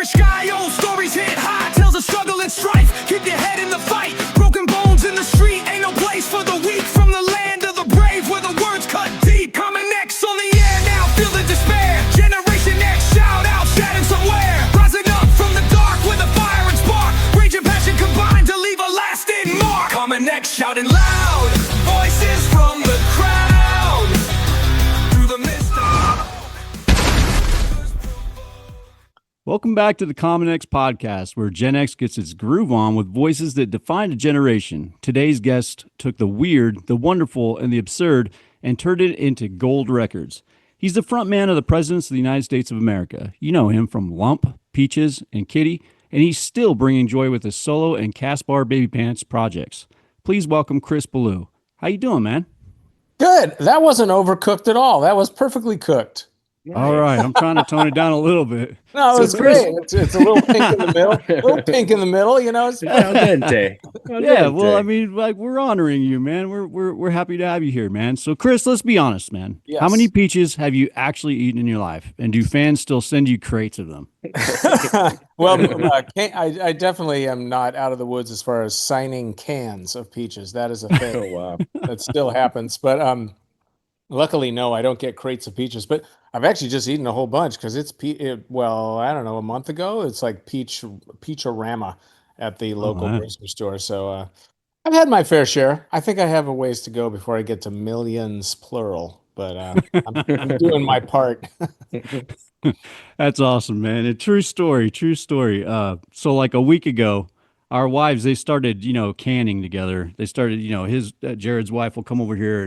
Irish sky, old stories hit high, tales of struggle and strife. Keep your head in the fight. Broken bones in the street, ain't no place for the weak. From the land of the brave, where the words cut deep. Coming next on the air now, feel the despair. Generation X, shout out, shouting somewhere. Rising up from the dark with a fire and spark. Rage and passion combined to leave a lasting mark. Coming next, shouting loud, voices from the crowd. Through the mist of... Welcome back to the Common X podcast, where Gen X gets its groove on with voices that define a generation. Today's guest took the weird, the wonderful, and the absurd and turned it into gold records. He's the frontman of the Presidents of the United States of America. You know him from Lump, Peaches, and Kitty, and he's still bringing joy with his solo and Caspar Babypants projects. Please welcome Chris Ballew. How you doing, man? Good. That wasn't overcooked at all. That was perfectly cooked. Nice. All right. I'm trying to tone it down a little bit. No, it's great. It's a little pink in the middle. A little pink in the middle, you know. It's al dente. Yeah, well, I mean, like, we're honoring you, man. We're happy to have you here, man. So, Chris, let's be honest, man. Yes. How many peaches have you actually eaten in your life? And do fans still send you crates of them? Well, I definitely am not out of the woods as far as signing cans of peaches. That is a thing. Oh, wow. That still happens. But luckily, no, I don't get crates of peaches. But I've actually just eaten a whole bunch because I don't know, a month ago, it's like Peach-orama at the local grocery store. So I've had my fair share. I think I have a ways to go before I get to millions, plural. But I'm doing my part. That's awesome, man. And true story. So like a week ago, our wives, they started, canning together. They started, Jared's wife will come over here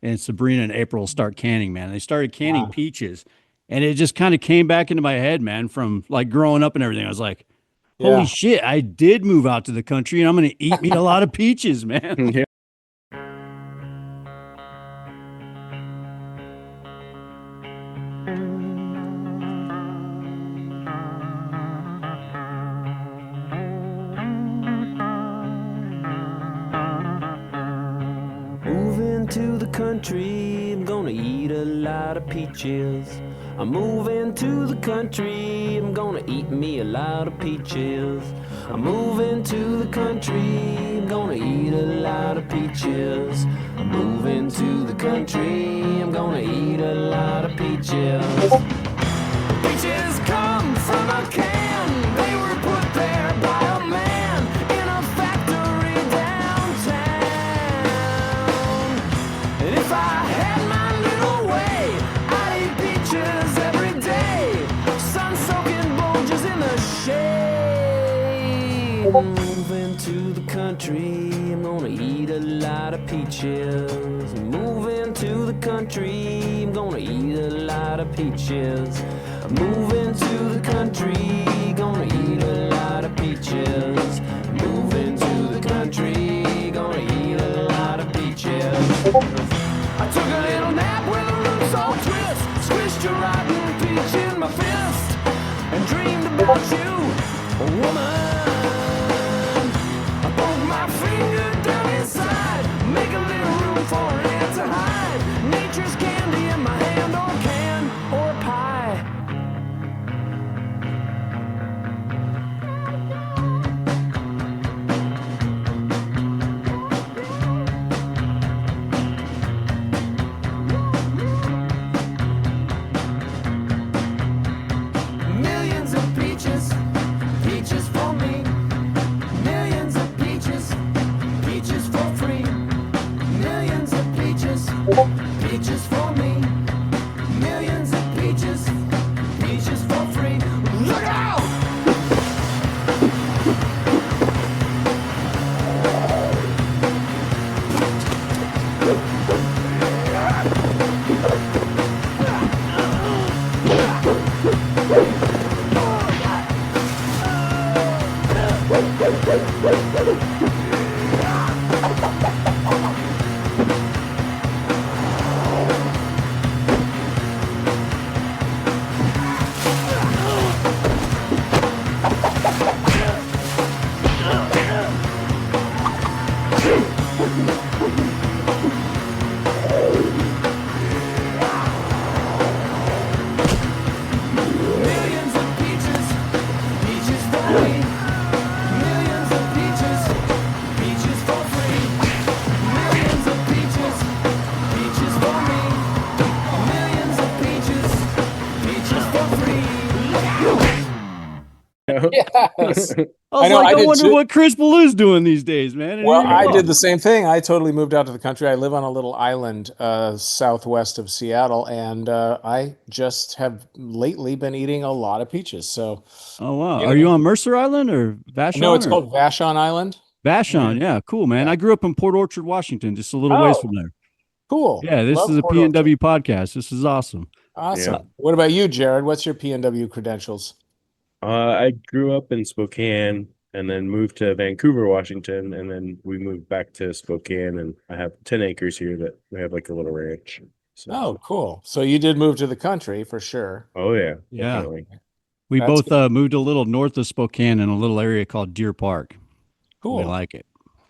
and Sabrina and April start canning, man. They started canning peaches, and it just kind of came back into my head, man, from like growing up and everything. I was like, holy shit, I did move out to the country, and I'm going to eat me a lot of peaches, man. Yeah. To the country, I'm gonna eat a lot of peaches. I'm moving to the country, I'm gonna eat me a lot of peaches. I'm moving to the country, I'm gonna eat a lot of peaches. I'm moving to the country, I'm gonna eat a lot of peaches. Peaches come from a can, they were put there by a man in a factory downtown. And if I had my little way, I'd eat peaches every day. Sun-soaking bulges in the shade. Moving to the country, I'm gonna eat a lot of peaches. Moving to the country, I'm gonna eat a lot of peaches. Moving to the country, gonna eat a lot of peaches. Moving to the country, gonna eat a lot of peaches. I took a little nap where the roots all twist, squished a rotten peach in my fist, and dreamed about you, a woman. I poke my finger down inside, make a little room for an ant to hide. Nature's candy in my hand, or can, or pie. Millions of peaches, peaches for me. Millions of peaches, peaches for free. Millions of peaches, peaches for me. Millions of peaches, peaches for free. Look out! Yes. I was I know, like, I I did wonder too. what Chris Ballew's doing these days, man. And Well, here I you did are. the same thing. I totally moved out to the country. I live on a little island southwest of Seattle, and I just have lately been eating a lot of peaches. So, Oh wow. you Are you know, on Mercer Island or no, Vashon it's or called Vashon Island. Vashon? Yeah, cool, man. Yeah. I grew up in Port Orchard, Washington, just a little ways Oh, from there. cool. Yeah, this Love is a Port Orchard. PNW podcast. This is awesome. Awesome. Yeah. What about you, Jared? What's your PNW credentials? I grew up in Spokane and then moved to Vancouver, Washington, and then we moved back to Spokane, and I have 10 acres here that we have like a little ranch. So, Oh, cool. So you did move to the country for sure. oh yeah, Yeah. definitely. We That's both moved a little north of Spokane in a little area called Deer Park. cool. We like it.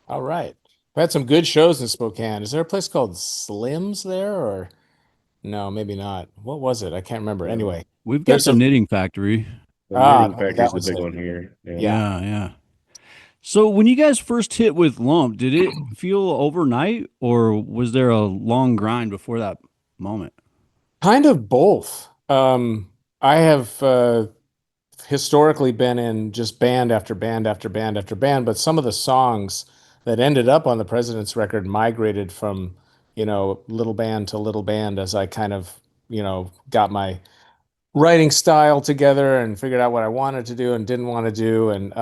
All right. We had some good shows in Spokane. Is there a place called Slim's there or no, maybe not. What was it? I can't remember. Yeah. Anyway, We've got there's the some knitting factory. The knitting maybe factory that is the was big it. one here. Yeah. Yeah. Yeah. So when you guys first hit with Lump, did it feel overnight or was there a long grind before that moment? Kind of both. I have historically been in just band after band after band after band, but some of the songs that ended up on the President's record migrated from, little band to little band as I kind of, got my writing style together and figured out what I wanted to do and didn't want to do. And,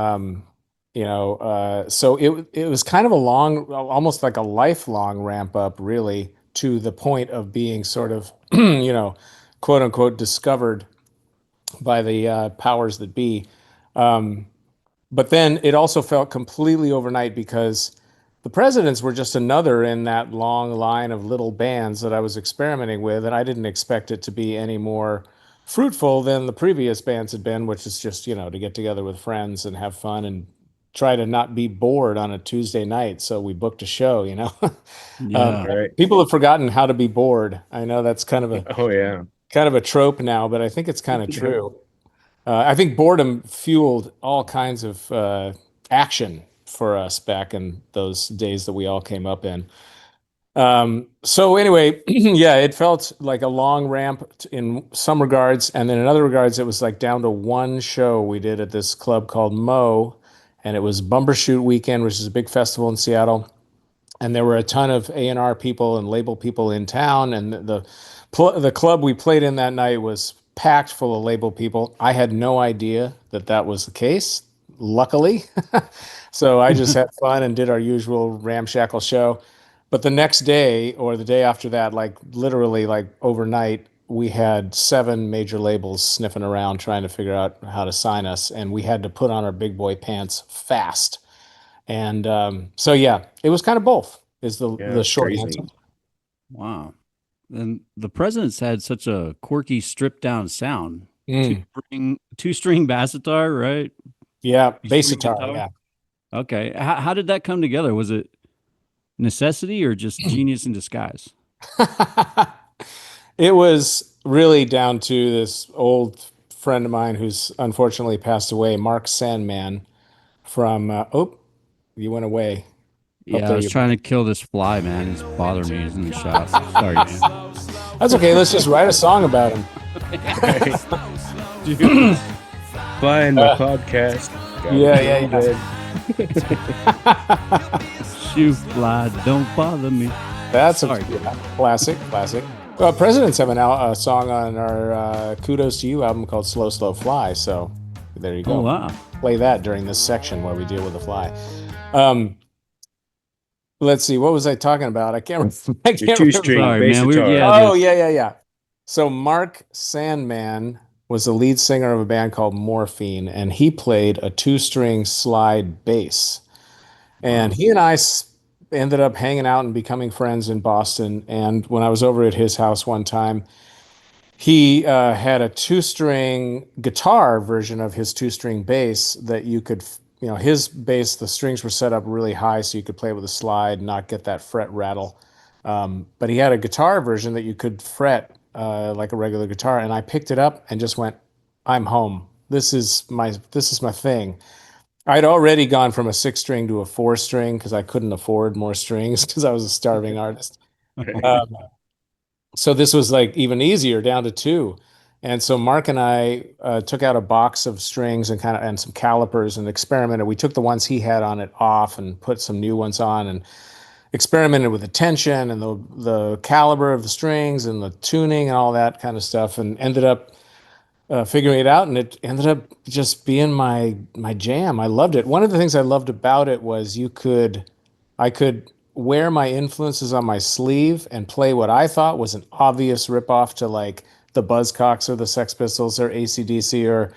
so it was kind of a long, almost like a lifelong ramp up, really, to the point of being sort of, quote unquote, discovered by the powers that be. But then it also felt completely overnight because the Presidents were just another in that long line of little bands that I was experimenting with, and I didn't expect it to be any more fruitful than the previous bands had been, which is just, to get together with friends and have fun and try to not be bored on a Tuesday night. So we booked a show. Yeah. Right. People have forgotten how to be bored. I know that's kind of Oh yeah. a trope now, but I think it's kind of true. I think boredom fueled all kinds of action for us back in those days that we all came up in. So anyway, yeah, it felt like a long ramp in some regards, and then in other regards, it was like down to one show we did at this club called Mo, and it was Bumbershoot Weekend, which is a big festival in Seattle. And there were a ton of A&R people and label people in town, and the club we played in that night was packed full of label people. I had no idea that that was the case, luckily. So I just had fun and did our usual ramshackle show. But the next day or the day after that, like literally like overnight, we had 7 major labels sniffing around trying to figure out how to sign us, and we had to put on our big boy pants fast. And so yeah, it was kind of both is Yeah, the that's short crazy. answer. Wow. And the Presidents had such a quirky, stripped down sound. Mm, Two-string bass guitar, right? yeah, bass Two-string guitar. guitar? Yeah. Okay. How did that come together? Was it necessity or just genius in disguise? It was really down to this old friend of mine who's unfortunately passed away, Mark Sandman from you went away. Yeah, there I was you trying to kill this fly, man. It's bothering me. He's in the shop. Sorry, man. That's okay. Let's just write a song about him. Dude. Flying my podcast. Got yeah. Shoot fly, don't bother me. That's Sorry. classic. Well, Presidents have a song on our Kudos to You album called Slow, Slow Fly. So there you go. Oh, wow. Play that during this section where we deal with the fly. Let's see. What was I talking about? I can't remember. Your two-string Sorry, bass man, guitar. yeah. Oh, yeah. So Mark Sandman was the lead singer of a band called Morphine, and he played a 2-string slide bass. And he and I ended up hanging out and becoming friends in Boston. And when I was over at his house one time, he had a 2-string guitar version of his 2-string bass that you could, his bass, the strings were set up really high so you could play with a slide and not get that fret rattle. But he had a guitar version that you could fret like a regular guitar. And I picked it up and just went, I'm home. This is my thing. I'd already gone from a 6-string to a 4-string because I couldn't afford more strings because I was a starving artist. So this was like even easier, down to 2. And so Mark and I took out a box of strings and some calipers and experimented. We took the ones he had on it off and put some new ones on and experimented with the tension and the caliber of the strings and the tuning and all that kind of stuff, and ended up figuring it out. And it ended up just being my jam. I loved it. One of the things I loved about it was I could wear my influences on my sleeve and play what I thought was an obvious ripoff to like the Buzzcocks or the Sex Pistols or AC/DC or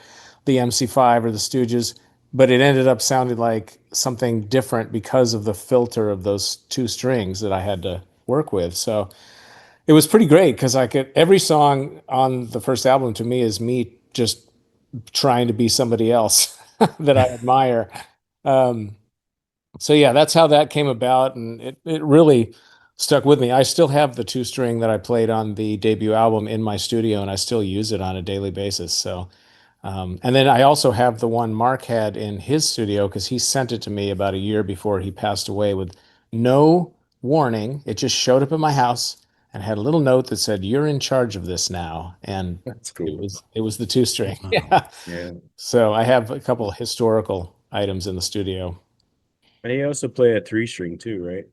the MC5 or the Stooges, but it ended up sounding like something different because of the filter of those two strings that I had to work with. So it was pretty great because every song on the first album to me is me just trying to be somebody else that I admire. Um, so yeah, that's how that came about, and it really stuck with me. I still have the two string that I played on the debut album in my studio, and I still use it on a daily basis. So, and then I also have the one Mark had in his studio because he sent it to me about a year before he passed away with no warning. It just showed up at my house and had a little note that said, "You're in charge of this now." And That's cool. it was the two string. Wow. Yeah. Yeah. So I have a couple of historical items in the studio. And you also play a 3-string too, right?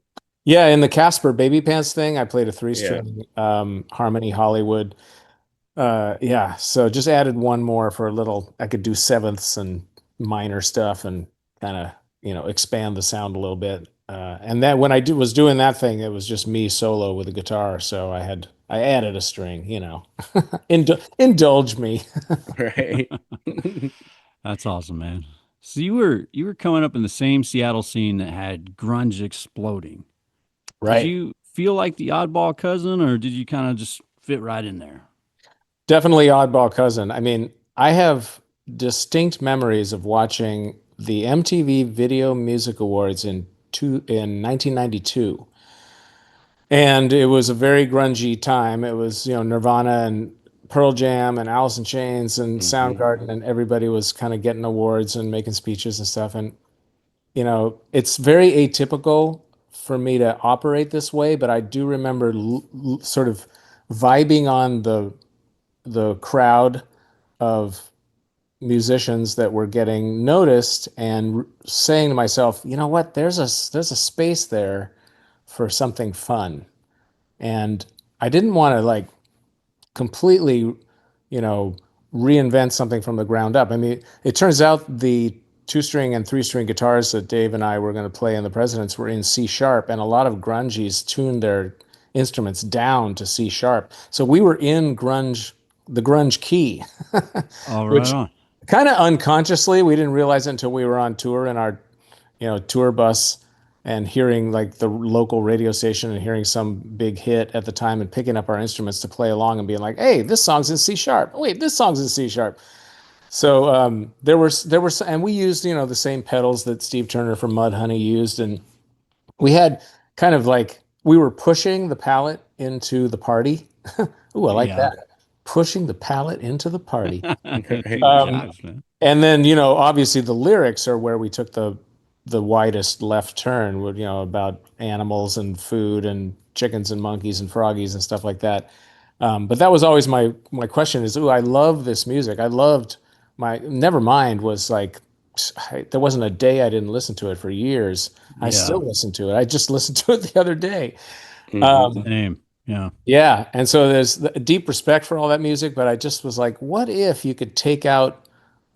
Yeah, in the Caspar Babypants thing, I played a three Yeah. string Harmony Hollywood. Yeah, so just added one more for a little. I could do sevenths and minor stuff and kind of expand the sound a little bit. And then when was doing that thing, it was just me solo with a guitar. So I added a string. Indulge me. Right. That's awesome, man. So you were coming up in the same Seattle scene that had grunge exploding. Did Right. you feel like the oddball cousin, or did you kind of just fit right in there? Definitely oddball cousin. I mean, I have distinct memories of watching the MTV Video Music Awards in 1992. And it was a very grungy time. It was, Nirvana and Pearl Jam and Alice in Chains and Soundgarden, and everybody was kind of getting awards and making speeches and stuff. And, it's very atypical for me to operate this way, but I do remember sort of vibing on the crowd of musicians that were getting noticed and saying to myself, you know what, there's a space there for something fun. And I didn't want to like completely, you know, reinvent something from the ground up. I mean, it turns out the two-string and three-string guitars that Dave and I were going to play in the Presidents were in C sharp, and a lot of grungies tuned their instruments down to C sharp. So we were in the grunge key, All right which on. kind of unconsciously, we didn't realize it until we were on tour in our, tour bus and hearing like the local radio station and hearing some big hit at the time and picking up our instruments to play along and being like, hey, this song's in C sharp. Wait, this song's in C sharp. So and we used, the same pedals that Steve Turner from Mudhoney used. And we had kind of like, we were pushing the palette into the party. Ooh, I like Yeah. that. Pushing the palette into the party. Two Um, jives, man. And then, obviously the lyrics are where we took the widest left turn, with, about animals and food and chickens and monkeys and froggies and stuff like that. But that was always my question is, ooh, I love this music. I loved Nevermind was like, there wasn't a day I didn't listen to it for years. I Yeah. still listen to it. I just listened to it the other day. Same. Yeah. Yeah. And so there's a deep respect for all that music, but I just was like, what if you could take out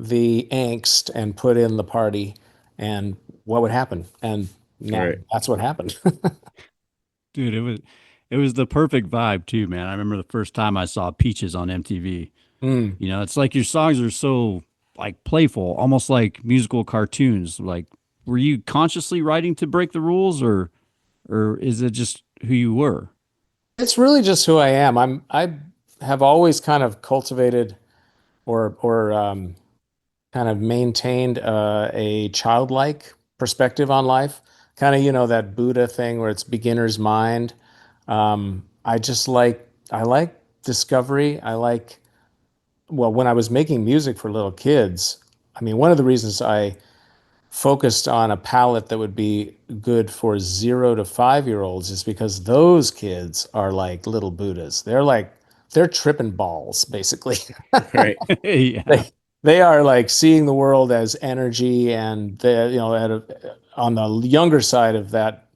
the angst and put in the party, and what would happen? And now Right. that's what happened. Dude, it was the perfect vibe too, man. I remember the first time I saw Peaches on MTV. Mm. It's like your songs are so like playful, almost like musical cartoons. Like, were you consciously writing to break the rules, or is it just who you were? It's really just who I am. I have always kind of cultivated or kind of maintained a childlike perspective on life. Kind of, that Buddha thing where it's beginner's mind. I like discovery. Well, when I was making music for little kids, I mean, one of the reasons I focused on a palette that would be good for 0 to 5-year-olds is because those kids are like little Buddhas. They're like they're tripping balls, basically. Right. Yeah. They are like seeing the world as energy, and they, on the younger side of that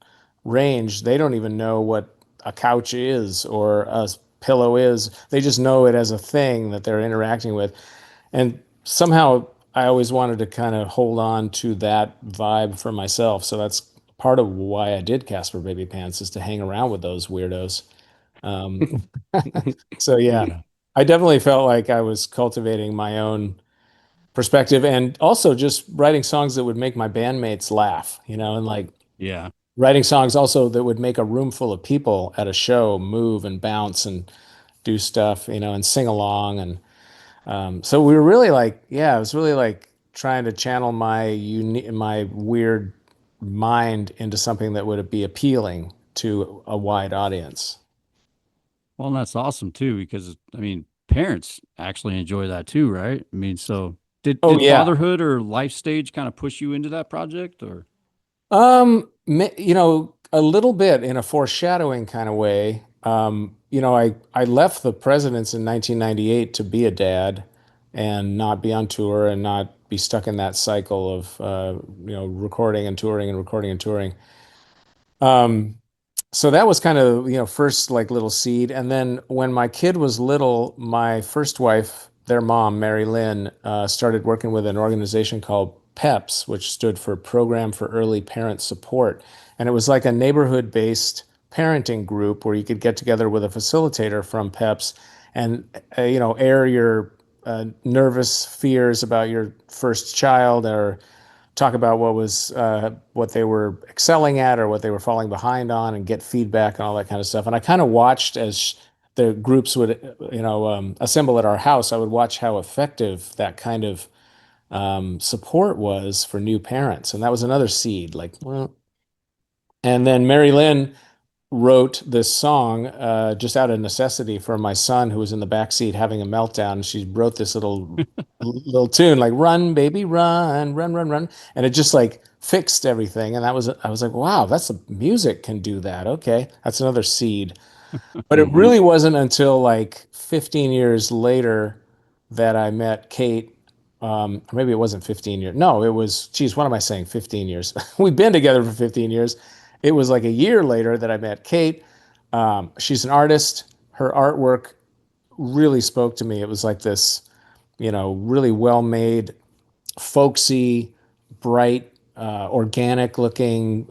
range, they don't even know what a couch is or a pillow is. They just know it as a thing that they're interacting with. And somehow I always wanted to kind of hold on to that vibe for myself. So that's part of why I did Caspar Babypants, is to hang around with those weirdos. Um, so yeah, Yeah. I definitely felt like I was cultivating my own perspective, and also just writing songs that would make my bandmates laugh, and like Yeah. writing songs also that would make a room full of people at a show move and bounce and do stuff, and sing along. And so we were really like, yeah, it was really like trying to channel my weird mind into something that would be appealing to a wide audience. Well, and that's awesome too, because I mean, parents actually enjoy that too, right? I mean, so Oh did yeah. fatherhood or life stage kind of push you into that project, or? A little bit in a foreshadowing kind of way. I left the Presidents in 1998 to be a dad and not be on tour and not be stuck in that cycle of recording and touring and recording and touring. Um, so that was kind of, first like little seed. And then when my kid was little, my first wife, their mom, Mary Lynn, started working with an organization called PEPS, which stood for Program for Early Parent Support. And it was like a neighborhood-based parenting group where you could get together with a facilitator from PEPS and, air your nervous fears about your first child, or talk about what they were excelling at or what they were falling behind on, and get feedback and all that kind of stuff. And I kind of watched as the groups would assemble at our house. I would watch how effective that kind of support was for new parents, and that was another seed. Like, well, and then Mary Lynn wrote this song just out of necessity for my son, who was in the back seat having a meltdown. She wrote this little tune like "Run, baby, run, run, run, run," and it just like fixed everything. And I was like, wow, that's the music can do that. Okay, that's another seed. But it Hmm. really wasn't until like 15 years later that I met Kate. Or maybe it wasn't 15 years. No, it was, geez, what am I saying? 15 years. We've been together for 15 years. It was like a year later that I met Kate. She's an artist. Her artwork really spoke to me. It was like this, really well made, folksy, bright, organic looking,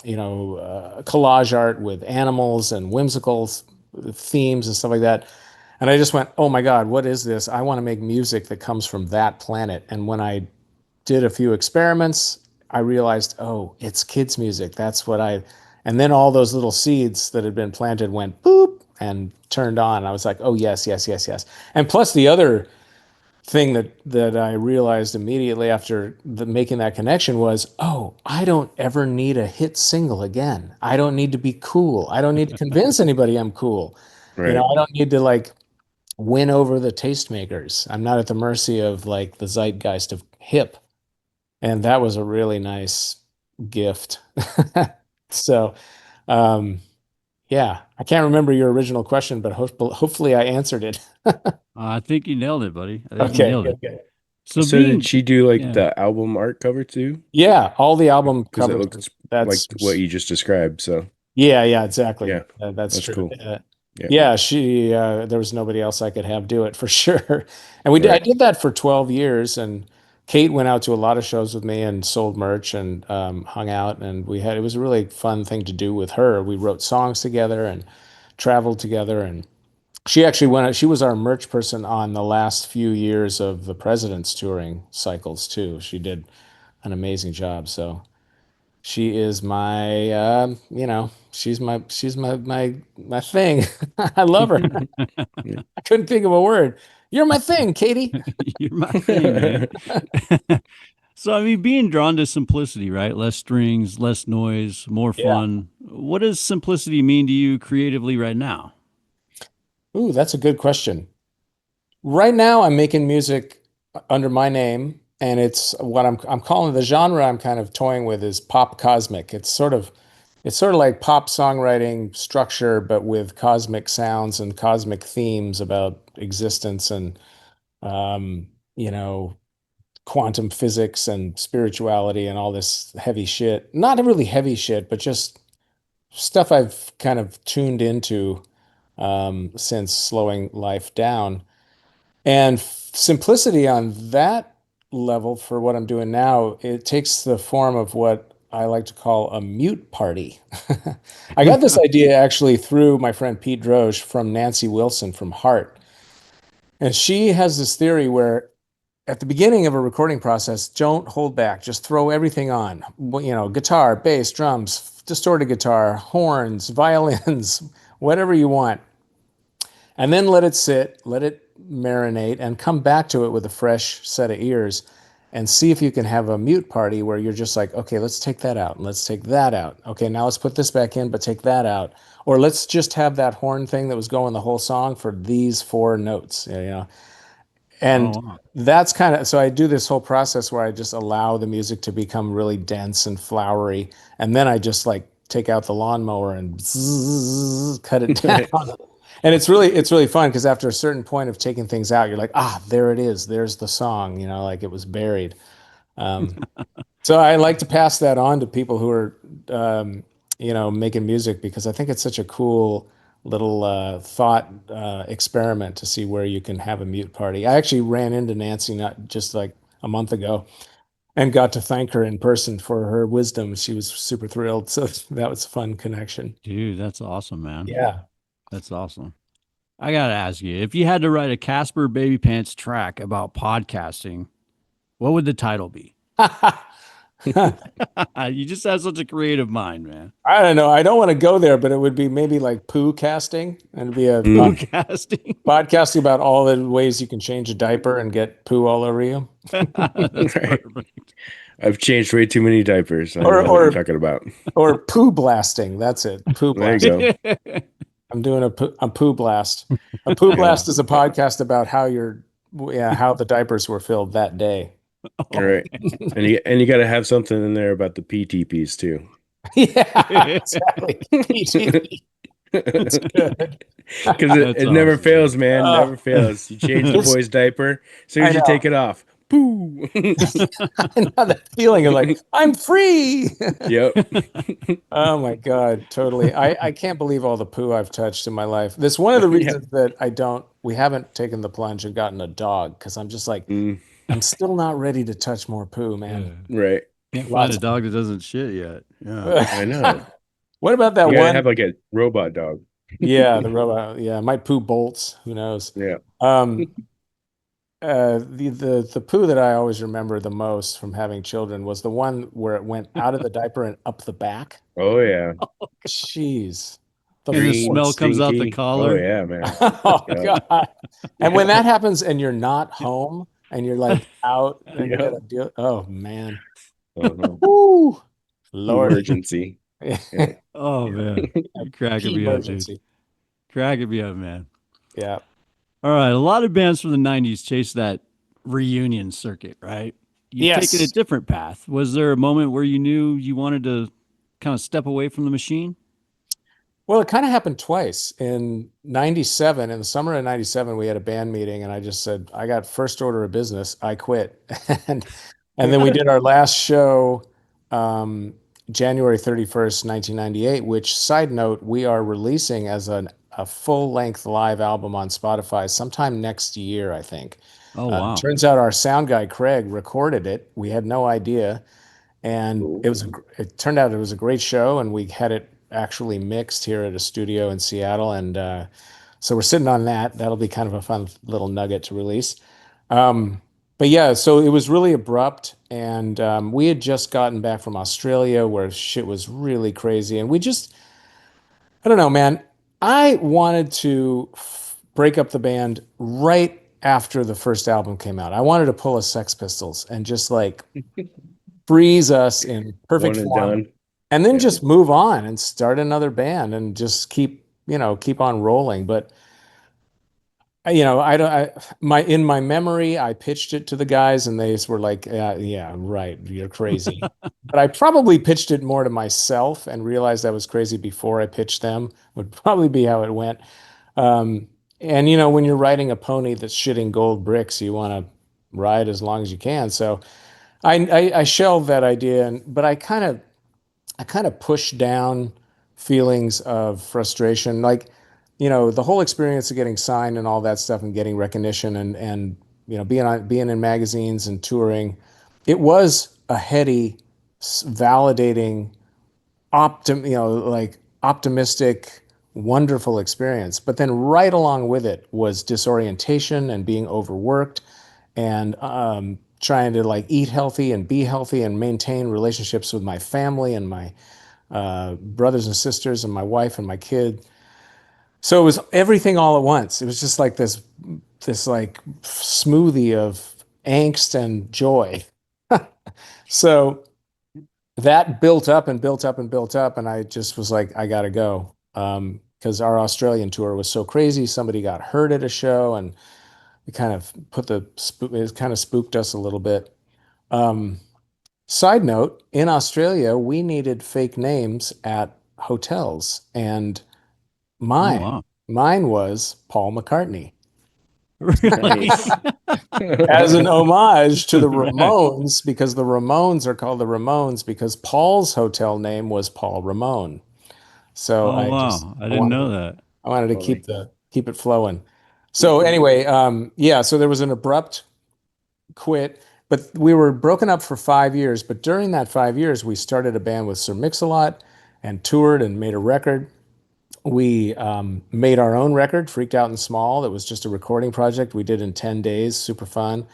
collage art with animals and whimsical themes and stuff like that. And I just went, oh my God, what is this? I want to make music that comes from that planet. And when I did a few experiments, I realized, oh, it's kids' music. And then all those little seeds that had been planted went boop and turned on. I was like, oh, yes, yes, yes, yes. And plus, the other thing that I realized immediately after making that connection was, oh, I don't ever need a hit single again. I don't need to be cool. I don't need to convince anybody I'm cool. Right. I don't need to like win over the tastemakers. I'm not at the mercy of like the zeitgeist of hip. And that was a really nice gift. So, um, yeah, I can't remember your original question, but hopefully I answered it. I think you nailed it, buddy. I think you Okay, nailed it. okay. So So did being, she do like yeah, the album art cover too? Yeah, all the album Because it covers. looks like That's what you just described. So Yeah, yeah, exactly. yeah, That's that's true. cool. Yeah. Yeah, there was nobody else I could have do it for sure. And I Right. did that for 12 years. And Kate went out to a lot of shows with me and sold merch and hung out. And it was a really fun thing to do with her. We wrote songs together and traveled together. And she was our merch person on the last few years of the President's touring cycles too. She did an amazing job. So she is my, she's my thing. I love her. Yeah. I couldn't think of a word. You're my thing, Katie. you're my thing, man. So, I mean, being drawn to simplicity, right? Less strings, less noise, more Yeah. fun. What does simplicity mean to you creatively right now? Ooh, that's a good question. Right now, I'm making music under my name, and it's what I'm calling the genre I'm kind of toying with is pop cosmic. It's sort of it's sort of like pop songwriting structure, but with cosmic sounds and cosmic themes about existence and, um, you know, quantum physics and spirituality and all this heavy shit. Not really heavy shit, but just stuff I've kind of tuned into since slowing life down. And simplicity on that level for what I'm doing now, it takes the form of what I like to call a mute party. I got this idea actually through my friend Pete Droge from Nancy Wilson from Heart. And she has this theory where at the beginning of a recording process, don't hold back. Just throw everything on. You know, guitar, bass, drums, distorted guitar, horns, violins, whatever you want. And then let it sit, let it marinate, and come back to it with a fresh set of ears and see if you can have a mute party where you're just like, okay, let's take that out and let's take that out. Okay, now let's put this back in, but take that out. Or let's just have that horn thing that was going the whole song for these 4 notes, you know. And Oh, wow. that's kind of, so I do this whole process where I just allow the music to become really dense and flowery. And then I just like take out the lawnmower and cut it down. And it's really fun because after a certain point of taking things out, you're like, ah, there it is. There's the song, you know, like it was buried. Um, so I like to pass that on to people who are, you know, making music because I think it's such a cool little thought experiment to see where you can have a mute party. I actually ran into Nancy not just like a month ago and got to thank her in person for her wisdom. She was super thrilled. So that was a fun connection. Dude, that's awesome, man. Yeah. That's awesome. I got to ask you, if you had to write a Caspar Babypants track about podcasting, what would the title be? You just have such a creative mind, man. I don't know. I don't want to go there, but it would be maybe like poo casting and be a Podcasting. podcasting about all the ways you can change a diaper and get poo all over you. That's Right. perfect. I've changed way too many diapers. I Or- don't know what or- you're talking about. Or poo blasting. That's it. Poo There you blasting. go. I'm doing a poo blast. A poo blast is a podcast about how how the diapers were filled that day. All right. And you got to have something in there about the PTPs too. Yeah, exactly. It's good. Because That's it never awesome. fails, man. Oh. Never fails. You change the It's- boy's diaper. As soon as I you know. take it off, poo. I know that feeling of like, I'm free. Yep. Oh my God, totally. I can't believe all the poo I've touched in my life. That's one of the Yeah. reasons that we haven't taken the plunge and gotten a dog because I'm just like, Mm, I'm still not ready to touch more poo, man. right. Can't Lots find a of- dog that doesn't shit yet. Yeah. I know. What about that You gotta one? have like a robot dog. Yeah, the robot. Yeah, might poo bolts. Who knows? Yeah. The poo that I always remember the most from having children was the one where it went out of the diaper and up the back. Oh yeah. Jeez. And the Green, smell comes out the stinky. collar. Oh yeah, man. Oh Yeah. God. And when that happens and you're not home and you're like out and you Yeah. gotta deal, oh man. Uh-huh. Woo. Lord. Emergency. Yeah. Oh man, you're cracking me up, dude. Emergency. Cracking me up, man. Yeah. All right, a lot of bands from the '90s chased that reunion circuit, right? You've Yes. taken a different path. Was there a moment where you knew you wanted to kind of step away from the machine? Well, it kind of happened twice. In 97, in the summer of 97, we had a band meeting and I just said, I got first order of business. I quit. And then we did our last show January 31st, 1998, which, side note, we are releasing as a full-length live album on Spotify sometime next year, I think. Oh wow, Turns out our sound guy, Craig, recorded it. We had no idea. And it turned out it was a great show, and we had it actually mixed here at a studio in Seattle. And so we're sitting on that. That'll be kind of a fun little nugget to release. But yeah, so it was really abrupt, and we had just gotten back from Australia where shit was really crazy, and I don't know, man. I wanted to break up the band right after the first album came out. I wanted to pull a Sex Pistols and just like freeze us in perfect One and form, done. and then just move on and start another band and just keep on rolling. But you know, I don't, in my memory, I pitched it to the guys and they were like, yeah, right, you're crazy. But I probably pitched it more to myself and realized I was crazy before I pitched them, would probably be how it went. Um, and you know, when you're riding a pony that's shitting gold bricks, you want to ride as long as you can. So I shelved that idea, but I kind of pushed down feelings of frustration. Like, you know, the whole experience of getting signed and all that stuff and getting recognition and you know, being in magazines and touring, it was a heady, validating, you know, like optimistic, wonderful experience. But then right along with it was disorientation and being overworked and trying to like eat healthy and be healthy and maintain relationships with my family and my brothers and sisters and my wife and my kid. So it was everything all at once. It was just like this like smoothie of angst and joy. So that built up and built up and built up, and I just was like, I gotta go. Because our Australian tour was so crazy. Somebody got hurt at a show, and it kind of it kind of spooked us a little bit. Um, Side note, in Australia, we needed fake names at hotels, and Oh mine wow. mine was Paul McCartney Really? Nice. as an homage to the Right. Ramones because the Ramones are called the Ramones because Paul's hotel name was Paul Ramone. So Oh wow. I I didn't wanted know to that. Funny. keep it flowing. So anyway, yeah, so there was an abrupt quit, but we were broken up for 5 years. But during that 5 years, we started a band with Sir Mix-a-Lot and toured and made a record. We made our own record, Freaked Out and Small. It was just a recording project we did in 10 days, super fun.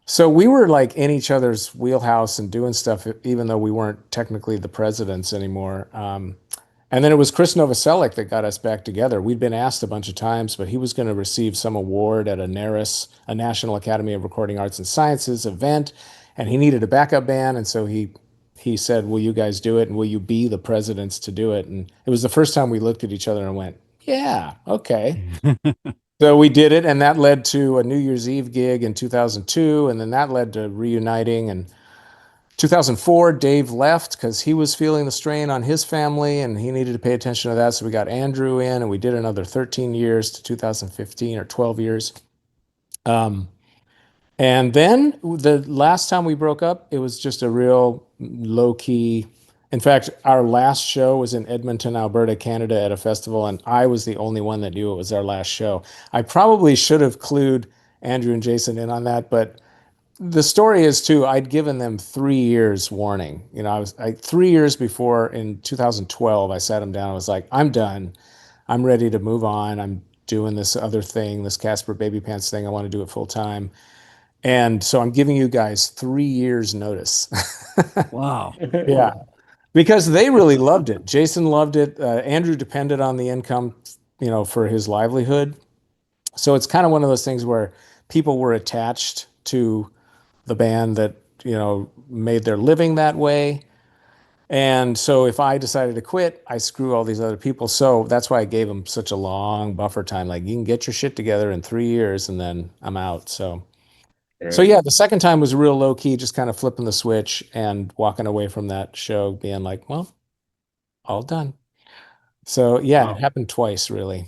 So we were like in each other's wheelhouse and doing stuff, even though we weren't technically the presidents anymore. And then it was Chris Novoselic that got us back together. We'd been asked a bunch of times, but he was going to receive some award at a NARAS, a National Academy of Recording Arts and Sciences event, and he needed a backup band, and so he said, "Will you guys do it? And will you be the presidents to do it?" And it was the first time we looked at each other and went, "Yeah, okay." So we did it, and that led to a New Year's Eve gig in 2002, and then that led to reuniting. And 2004, Dave left because he was feeling the strain on his family and he needed to pay attention to that. So we got Andrew in and we did another 13 years to 2015 or 12 years. Um, and then the last time we broke up, it was just a real low key. In fact, our last show was in Edmonton, Alberta, Canada at a festival, and I was the only one that knew it was our last show. I probably should have clued Andrew and Jason in on that, but the story is too, I'd given them 3 years warning. You know, 3 years before in 2012, I sat them down. I was like, I'm done. I'm ready to move on. I'm doing this other thing, this Caspar Babypants thing. I want to do it full time. And so I'm giving you guys 3 years notice. Wow. Yeah, because they really loved it. Jason loved it. Andrew depended on the income, you know, for his livelihood. So it's kind of one of those things where people were attached to the band that, you know, made their living that way. And so if I decided to quit, I screw all these other people. So that's why I gave them such a long buffer time. Like, you can get your shit together in 3 years and then I'm out. So Right. yeah, the second time was real low key, just kind of flipping the switch and walking away from that show being like, well, all done. So yeah, it Wow. happened twice really.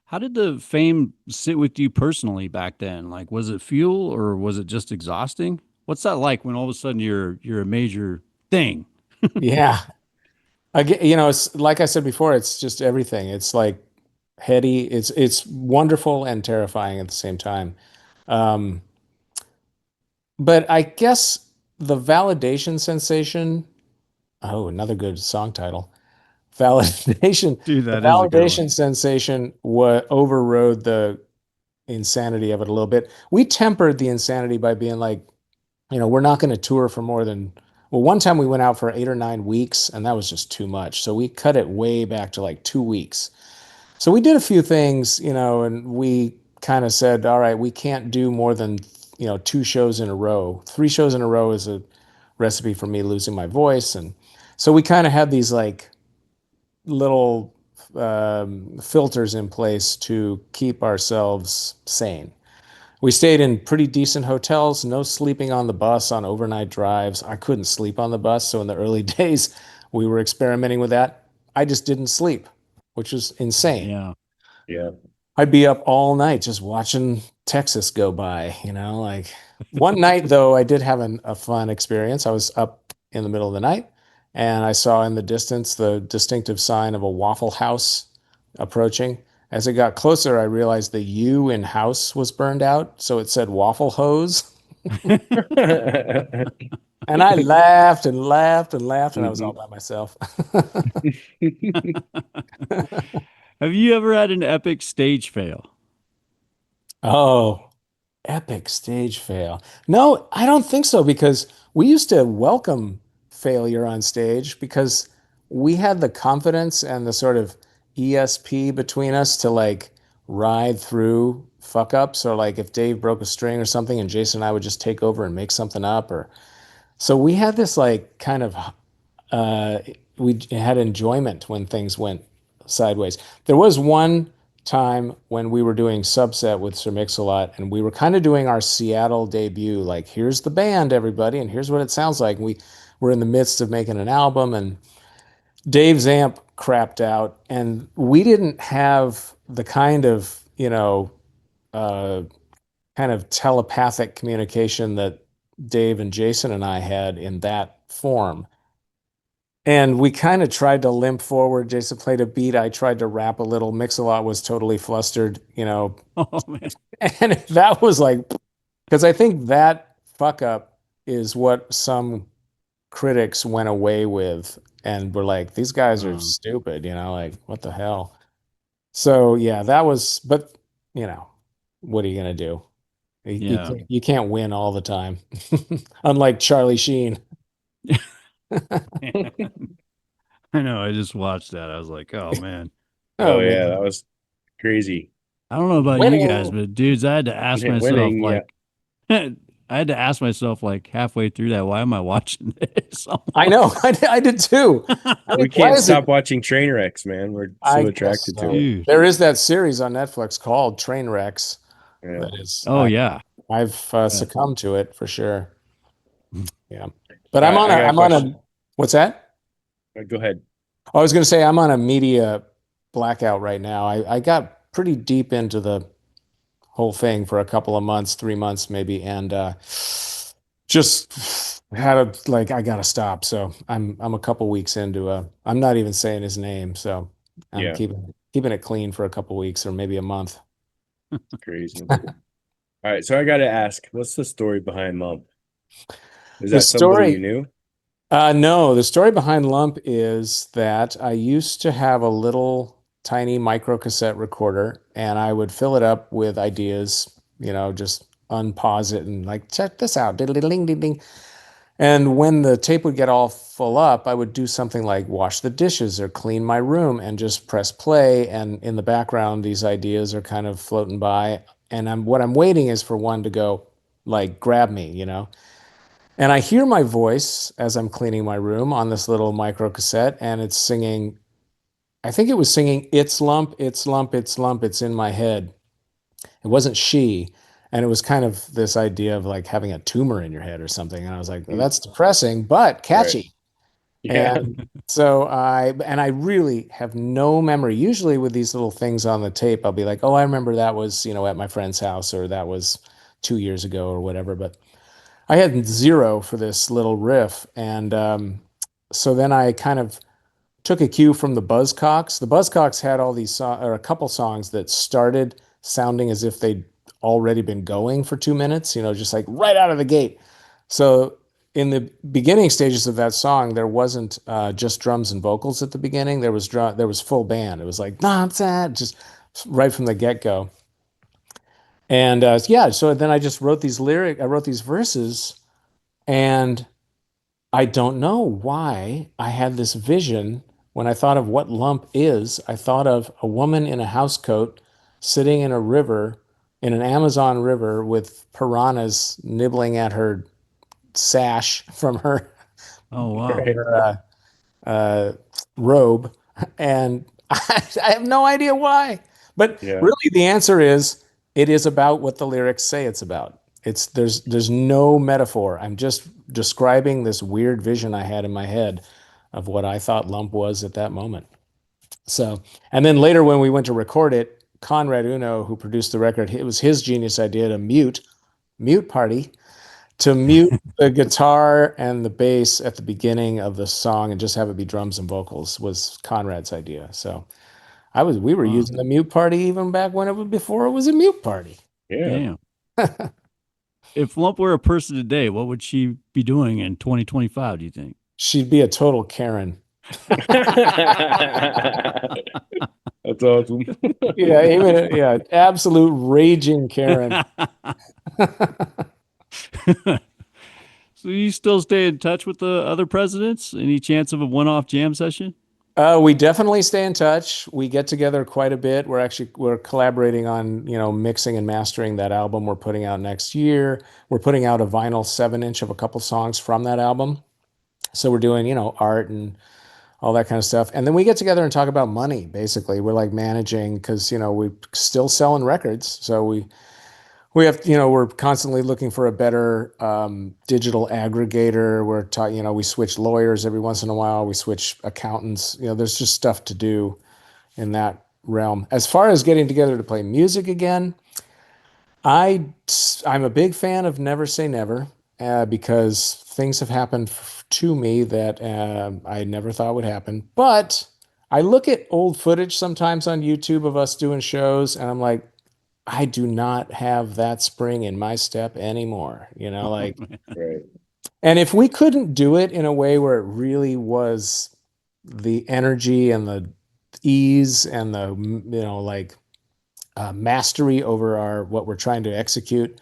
How did the fame sit with you personally back then? Like, was it fuel or was it just exhausting? What's that like when all of a sudden you're a major thing? Yeah. Again, you know, it's like I said before, it's just everything. It's like heady. It's wonderful and terrifying at the same time. Um, but I guess the validation sensation. Oh, another good song title. Validation. Dude, The that is a good one. validation sensation overrode the insanity of it a little bit. We tempered the insanity by being like, you know, we're not going to tour for more than, well, one time we went out for 8 or 9 weeks and that was just too much. So we cut it way back to like 2 weeks. So we did a few things, you know, and we kind of said, all right, we can't do more than, you know, 2 shows in a row. 3 shows in a row is a recipe for me losing my voice. And so we kind of had these like little filters in place to keep ourselves sane. We stayed in pretty decent hotels, no sleeping on the bus on overnight drives. I couldn't sleep on the bus, so in the early days, we were experimenting with that. I just didn't sleep, which was insane. Yeah. Yeah. I'd be up all night just watching Texas go by, like one night though, I did have a fun experience. I was up in the middle of the night and I saw in the distance the distinctive sign of a Waffle House approaching. As it got closer, I realized the U in house was burned out, so it said Waffle Hose. And I laughed and laughed and laughed, and I was all by myself. Have you ever had an epic stage fail? Oh, epic stage fail. No, I don't think so because we used to welcome failure on stage because we had the confidence and the sort of ESP between us to like ride through fuck ups, or like if Dave broke a string or something and Jason and I would just take over and make something up, or so we had this like kind of uh, we had enjoyment when things went sideways. There was one time when we were doing Subset with Sir Mix-a-Lot, and we were kind of doing our Seattle debut. Like, here's the band, everybody, and here's what it sounds like. We were in the midst of making an album, and Dave's amp crapped out, and we didn't have the kind of, uh, kind of telepathic communication that Dave and Jason and I had in that form. And we kind of tried to limp forward. Jason played a beat. I tried to rap a little. Mix-a-Lot was totally flustered, Oh man. And that was like, because I think that fuck up is what some critics went away with and were like, these guys are stupid, like, what the hell? So yeah, that was, but what are you gonna do? Yeah. You can't win all the time, unlike Charlie Sheen. I know. I just watched that. I was like, oh man. Oh Oh yeah, man, that was crazy. I don't know about you guys, winning. but dudes, I had to ask Yeah, myself winning, yeah. like I had to ask myself like halfway through that, why am I watching this? I know, I did too. We Why can't is it? stop watching train wrecks, man. We're I so guess attracted to so. it. Dude. There is that series on Netflix called Trainwrecks. Yeah. That is, Oh yeah. I've succumbed to it for sure. Yeah, but All I'm right, on I a, got a I'm on question. a, what's that? Go ahead. I was going to say I'm on a media blackout right now. I got pretty deep into the whole thing for a couple of months, 3 months maybe, and just had a like I gotta stop. So I'm a couple weeks into I'm not even saying his name, so I'm Yeah, keeping it clean for a couple weeks or maybe a month. crazy. All right, so I got to ask, what's the story behind Lump? Is The that somebody you story, knew? no, the story behind Lump is that I used to have a little tiny micro cassette recorder and I would fill it up with ideas, just unpause it and like, check this out. Diddle ding ding ding. And when the tape would get all full up, I would do something like wash the dishes or clean my room and just press play. And in the background, these ideas are kind of floating by. And what I'm waiting is for one to go like grab me. And I hear my voice as I'm cleaning my room on this little micro cassette, and it's singing, I think it was singing, It's Lump, It's Lump, It's Lump, It's in My Head. It wasn't she. And it was kind of this idea of like having a tumor in your head or something. And I was like, well, that's depressing, but Right. catchy. Yeah. And so I really have no memory. Usually with these little things on the tape, I'll be like, oh, I remember that was, at my friend's house, or that was 2 years ago or whatever. But I had zero for this little riff. And so then I kind of took a cue from the Buzzcocks. The Buzzcocks had all these or a couple songs that started sounding as if they'd already been going for 2 minutes, just like right out of the gate. So in the beginning stages of that song, there wasn't just drums and vocals at the beginning. There was full band. It was like nonsense, just right from the get go. And yeah, so then I just wrote I wrote these verses, and I don't know why I had this vision. When I thought of what lump is, I thought of a woman in a housecoat sitting in a river, in an Amazon river, with piranhas nibbling at her sash from her, Oh wow. Right. her robe. And I have no idea why. But Yeah. really the answer is it is about what the lyrics say it's about. There's no metaphor. I'm just describing this weird vision I had in my head of what I thought lump was at that moment. So, and then later when we went to record it, Conrad Uno, who produced the record, it was his genius idea to mute party, to mute the guitar and the bass at the beginning of the song and just have it be drums and vocals was Conrad's idea. So we were Wow. using the mute party even back when it was before it was a mute party. Yeah. Damn. If Lump were a person today, what would she be doing in 2025, do you think? She'd be a total Karen. That's awesome. Yeah, absolute raging Karen. So you still stay in touch with the other presidents? Any chance of a one-off jam session? We definitely stay in touch. We get together quite a bit. We're collaborating on, mixing and mastering that album we're putting out next year. We're putting out a vinyl 7-inch of a couple songs from that album. So we're doing, art and all that kind of stuff. And then we get together and talk about money, basically. We're like managing because, we're still selling records. So we have, we're constantly looking for a better digital aggregator. We're talking, we switch lawyers every once in a while. We switch accountants. There's just stuff to do in that realm. As far as getting together to play music again, I'm a big fan of Never Say Never because things have happened to me that I never thought would happen. But I look at old footage sometimes on YouTube of us doing shows, and I'm like, I do not have that spring in my step anymore, like, Right. and if we couldn't do it in a way where it really was the energy and the ease and the, mastery over what we're trying to execute,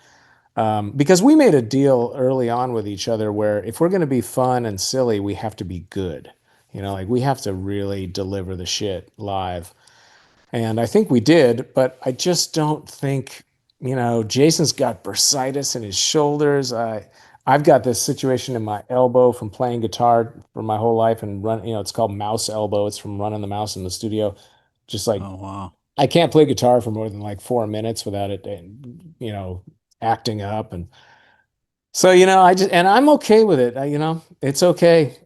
because we made a deal early on with each other where if we're going to be fun and silly, we have to be good, like we have to really deliver the shit live. And I think we did, but I just don't think, Jason's got bursitis in his shoulders. I've got this situation in my elbow from playing guitar for my whole life and it's called mouse elbow. It's from running the mouse in the studio. Just like, Oh, wow. I can't play guitar for more than like 4 minutes without it, acting up. And so, and I'm okay with it. It's okay.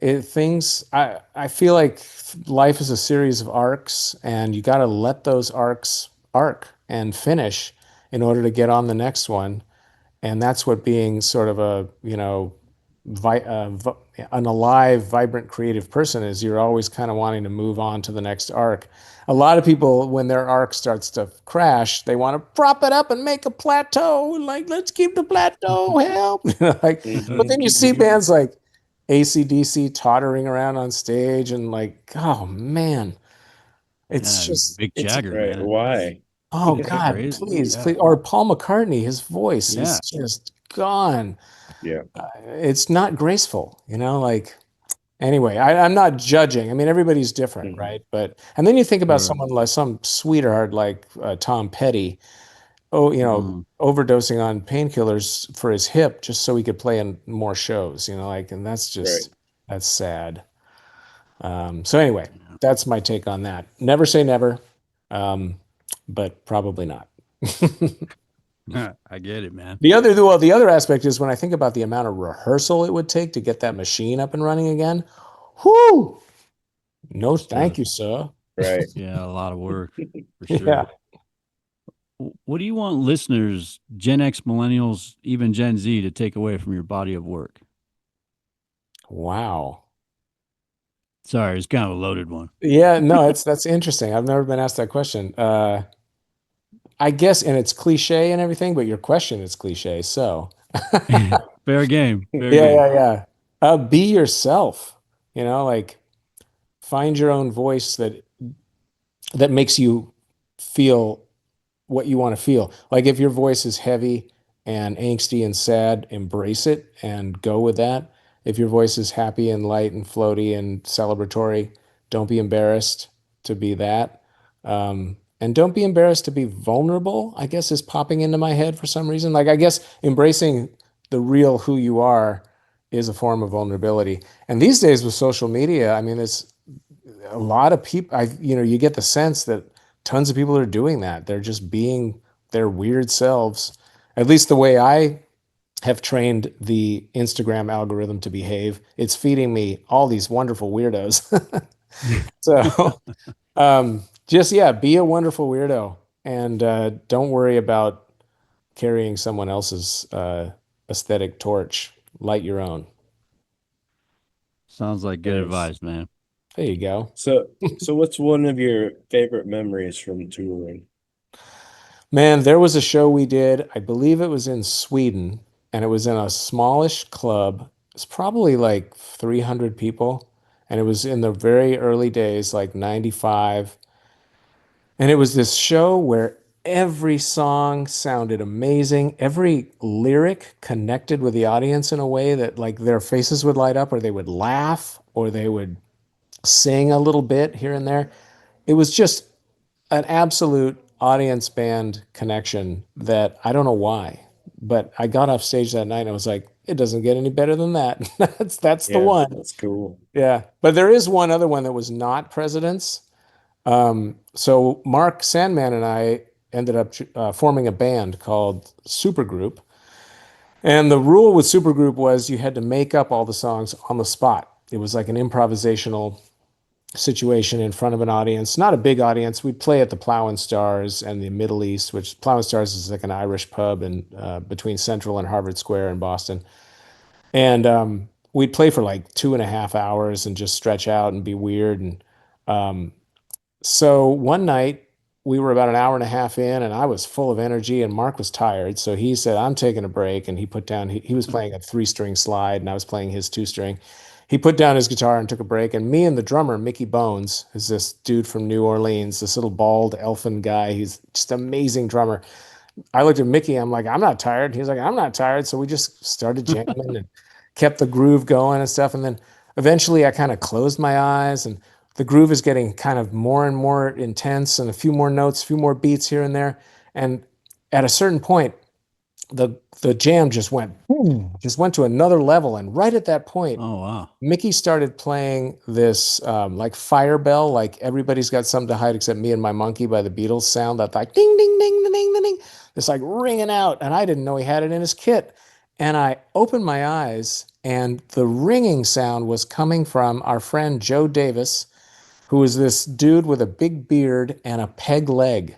I feel like life is a series of arcs and you got to let those arcs arc and finish in order to get on the next one. And that's what being sort of an alive, vibrant, creative person is. You're always kind of wanting to move on to the next arc. A lot of people, when their arc starts to crash, they want to prop it up and make a plateau. Like, let's keep the plateau, help. But then you see bands like AC/DC tottering around on stage and like, oh man, it's Yeah, just, Mick Jagger, Right. man. Why? oh It's God, crazy. please, Yeah. please. Or Paul McCartney, his voice Yeah. is just gone. Yeah. It's not graceful, like, anyway, I'm not judging. I mean, everybody's different, Mhm. right? And then you think about Sure. someone like some sweetheart like Tom Petty, Mm. overdosing on painkillers for his hip just so he could play in more shows, and that's just, that's sad. So anyway, that's my take on that. Never say never, but probably not. I get it, man. The other aspect is when I think about the amount of rehearsal it would take to get that machine up and running again. Whoo! No, thank you, sir. Right. Yeah, a lot of work for sure. Yeah. What do you want listeners, Gen X, millennials, even Gen Z, to take away from your body of work? Wow. Sorry, it's kind of a loaded one. Yeah, no, that's interesting. I've never been asked that question. I guess, and it's cliche and everything, but your question is cliche. So, Fair game. Fair yeah, game. yeah. Be yourself. Like find your own voice that makes you feel what you want to feel. Like if your voice is heavy and angsty and sad, embrace it and go with that. If your voice is happy and light and floaty and celebratory, don't be embarrassed to be that. And don't be embarrassed to be vulnerable, I guess is popping into my head for some reason. Like, I guess embracing the real who you are is a form of vulnerability. And these days with social media, I mean, a lot of people, you get the sense that tons of people are doing that. They're just being their weird selves. At least the way I have trained the Instagram algorithm to behave. It's feeding me all these wonderful weirdos. So, just, yeah, be a wonderful weirdo and don't worry about carrying someone else's aesthetic torch. Light your own. Sounds like good Nice. advice, man. There you go. So what's one of your favorite memories from touring? Man, there was a show we did, I believe it was in Sweden, and it was in a smallish club. It's probably like 300 people, and it was in the very early days, like 95. And it was this show where every song sounded amazing. Every lyric connected with the audience in a way that like their faces would light up or they would laugh or they would sing a little bit here and there. It was just an absolute audience band connection that I don't know why, but I got off stage that night and I was like, it doesn't get any better than that. That's the Yeah, one. that's cool. Yeah. But there is one other one that was not Presidents. So Mark Sandman and I ended up forming a band called Supergroup. And the rule with Supergroup was you had to make up all the songs on the spot. It was like an improvisational situation in front of an audience, not a big audience. We'd play at the Plow and Stars and the Middle East, which Plow and Stars is like an Irish pub in between Central and Harvard Square in Boston. And we'd play for like 2.5 hours and just stretch out and be weird. And so one night we were about an hour and a half in and I was full of energy and Mark was tired. So he said, I'm taking a break. And he put down, he was playing a 3-string slide and I was playing his 2-string. He put down his guitar and took a break. And me and the drummer, Mickey Bones, is this dude from New Orleans, this little bald elfin guy. He's just an amazing drummer. I looked at Mickey. I'm like, I'm not tired. He's like, I'm not tired. So we just started jamming and kept the groove going and stuff. And then eventually I kind of closed my eyes and the groove is getting kind of more and more intense and a few more notes, a few more beats here and there. And at a certain point, the jam just went boom, just went to another level. And right at that point, Oh, wow. Mickey started playing this like Fire Bell, like Everybody's Got Something to Hide Except Me and My Monkey by the Beatles sound, that like ding, ding, ding, ding, ding, ding. It's like ringing out. And I didn't know he had it in his kit. And I opened my eyes and the ringing sound was coming from our friend Joe Davis, who was this dude with a big beard and a peg leg.